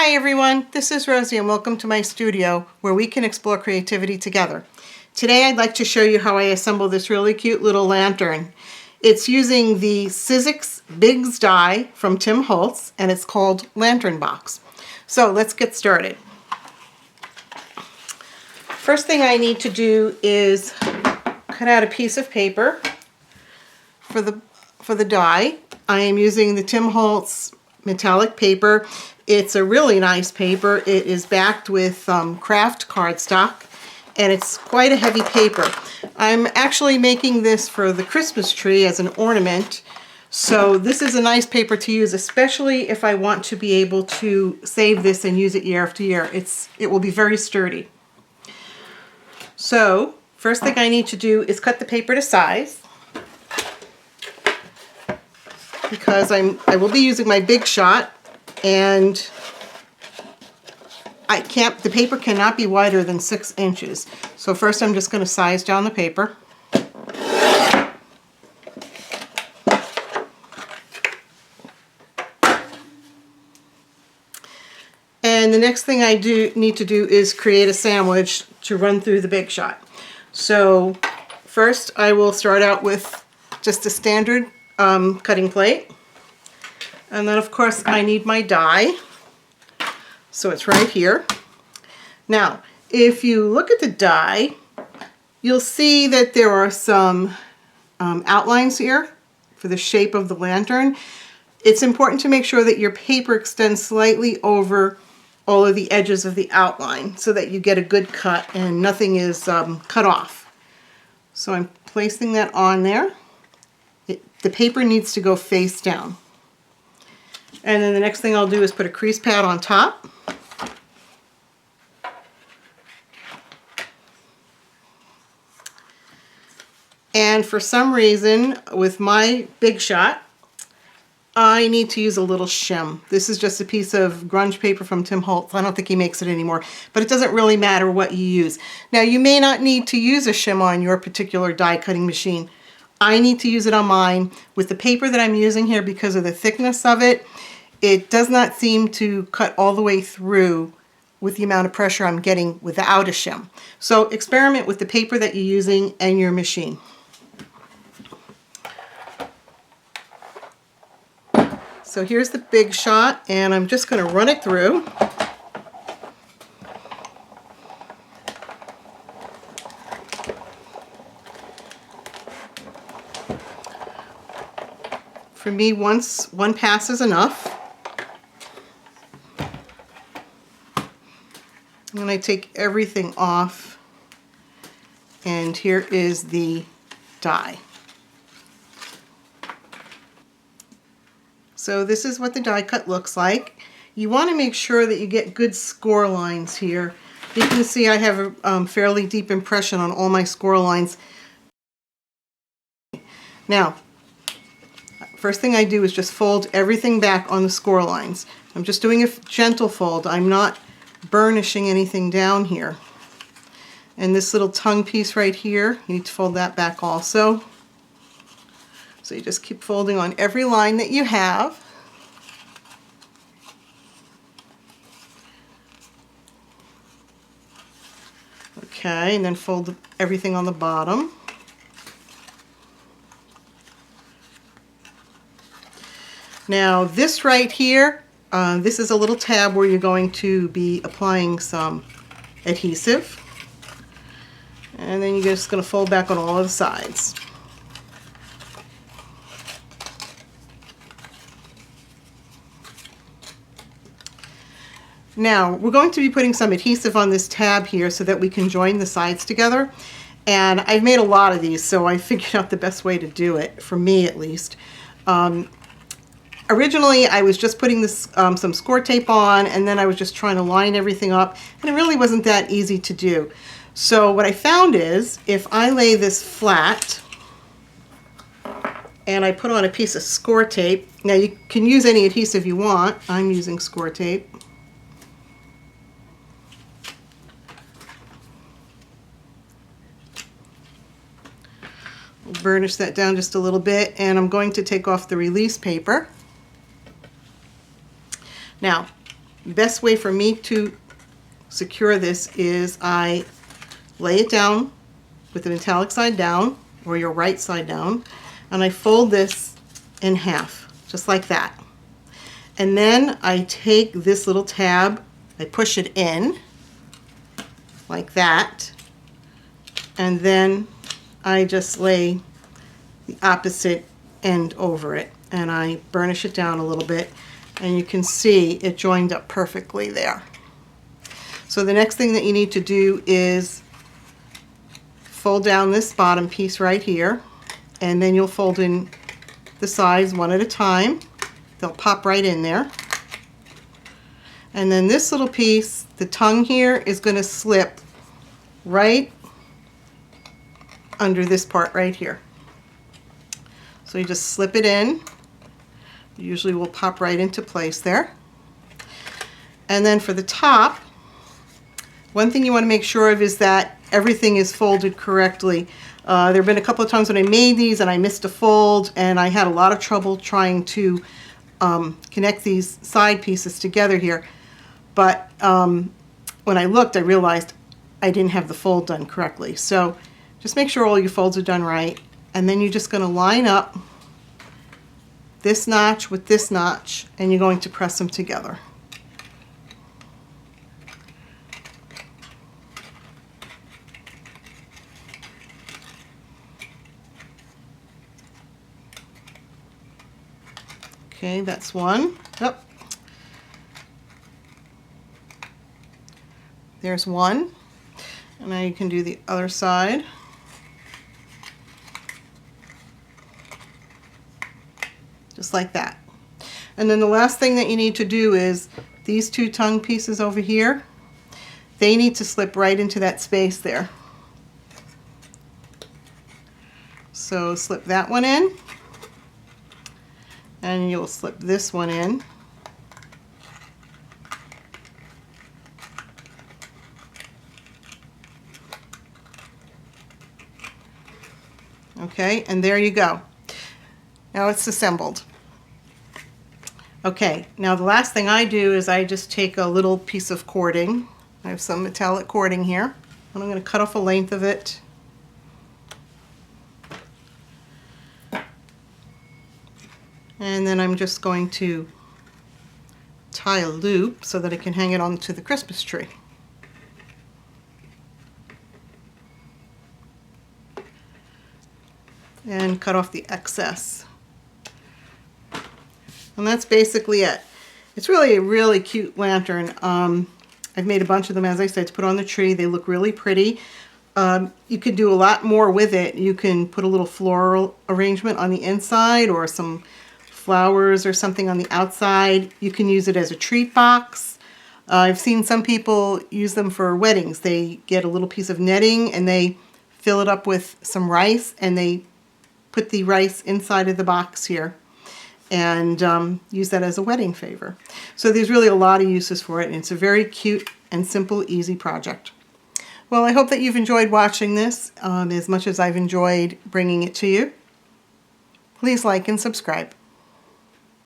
Hi everyone, this is Rosie and welcome to my studio where we can explore creativity together. Today I'd like to show you how I assemble this really cute little lantern. It's using the Sizzix Bigz die from Tim Holtz and it's called Lantern Box. So let's get started. First thing I need to do is cut out a piece of paper for the die. I am using the Tim Holtz metallic paper. It's a really nice paper. It is backed with craft cardstock and it's quite a heavy paper. I'm actually making this for the Christmas tree as an ornament, so this is a nice paper to use, especially if I want to be able to save this and use it year after year. It will be very sturdy. So first thing I need to do is cut the paper to size, because I will be using my Big Shot, and the paper cannot be wider than 6 inches. So first I'm just going to size down the paper. And the next thing I need to do is create a sandwich to run through the Big Shot. So first I will start out with just a standard cutting plate. And then of course I need my die. So it's right here. Now, if you look at the die, you'll see that there are some outlines here for the shape of the lantern. It's important to make sure that your paper extends slightly over all of the edges of the outline so that you get a good cut and nothing is cut off. So I'm placing that on there. The paper needs to go face down. And then the next thing I'll do is put a crease pad on top. And for some reason, with my Big Shot, I need to use a little shim. This is just a piece of grunge paper from Tim Holtz. I don't think he makes it anymore, but it doesn't really matter what you use. Now, you may not need to use a shim on your particular die cutting machine. I need to use it on mine. With the paper that I'm using here, because of the thickness of it, it does not seem to cut all the way through with the amount of pressure I'm getting without a shim. So experiment with the paper that you're using and your machine. So here's the Big Shot, and I'm just going to run it through. For me, one pass is enough. And I take everything off, and here is the die. So this is what the die cut looks like. You want to make sure that you get good score lines here. You can see I have a fairly deep impression on all my score lines. Now, first thing I do is just fold everything back on the score lines. I'm just doing a gentle fold. I'm not burnishing anything down here. And this little tongue piece right here, you need to fold that back also. So you just keep folding on every line that you have. Okay, and then fold everything on the bottom. Now this right here, this is a little tab where you're going to be applying some adhesive. And then you're just going to fold back on all of the sides. Now, we're going to be putting some adhesive on this tab here so that we can join the sides together. And I've made a lot of these, so I figured out the best way to do it, for me at least. Originally, I was just putting this, some score tape on, and then I was just trying to line everything up, and it really wasn't that easy to do. So what I found is, if I lay this flat, and I put on a piece of score tape, now you can use any adhesive you want. I'm using score tape. Burnish that down just a little bit, and I'm going to take off the release paper. Now, best way for me to secure this is I lay it down with the metallic side down, or your right side down, and I fold this in half, just like that. And then I take this little tab, I push it in, like that, and then I just lay the opposite end over it, and I burnish it down a little bit, and you can see it joined up perfectly there. So the next thing that you need to do is fold down this bottom piece right here, and then you'll fold in the sides one at a time. They'll pop right in there. And then this little piece, the tongue here, is going to slip right under this part right here. So you just slip it in. Usually will pop right into place there. And then for the top, one thing you want to make sure of is that everything is folded correctly. There have been a couple of times when I made these and I missed a fold, and I had a lot of trouble trying to connect these side pieces together here. But when I looked, I realized I didn't have the fold done correctly. So just make sure all your folds are done right, and then you're just going to line up this notch with this notch, and you're going to press them together. Okay, that's one. Yep. There's one. And now you can do the other side. Just like that. And then the last thing that you need to do is these two tongue pieces over here, they need to slip right into that space there. So slip that one in, and you'll slip this one in. Okay, and there you go. Now it's assembled. Okay, now the last thing I do is I just take a little piece of cording. I have some metallic cording here, and I'm going to cut off a length of it. And then I'm just going to tie a loop so that I can hang it onto the Christmas tree. And cut off the excess. And that's basically it. It's really a really cute lantern. I've made a bunch of them, as I said, to put on the tree. They look really pretty. You could do a lot more with it. You can put a little floral arrangement on the inside, or some flowers or something on the outside. You can use it as a treat box. I've seen some people use them for weddings. They get a little piece of netting and they fill it up with some rice, and they put the rice inside of the box here and use that as a wedding favor. So there's really a lot of uses for it, and it's a very cute and simple, easy project. Well, I hope that you've enjoyed watching this as much as I've enjoyed bringing it to you. Please like and subscribe.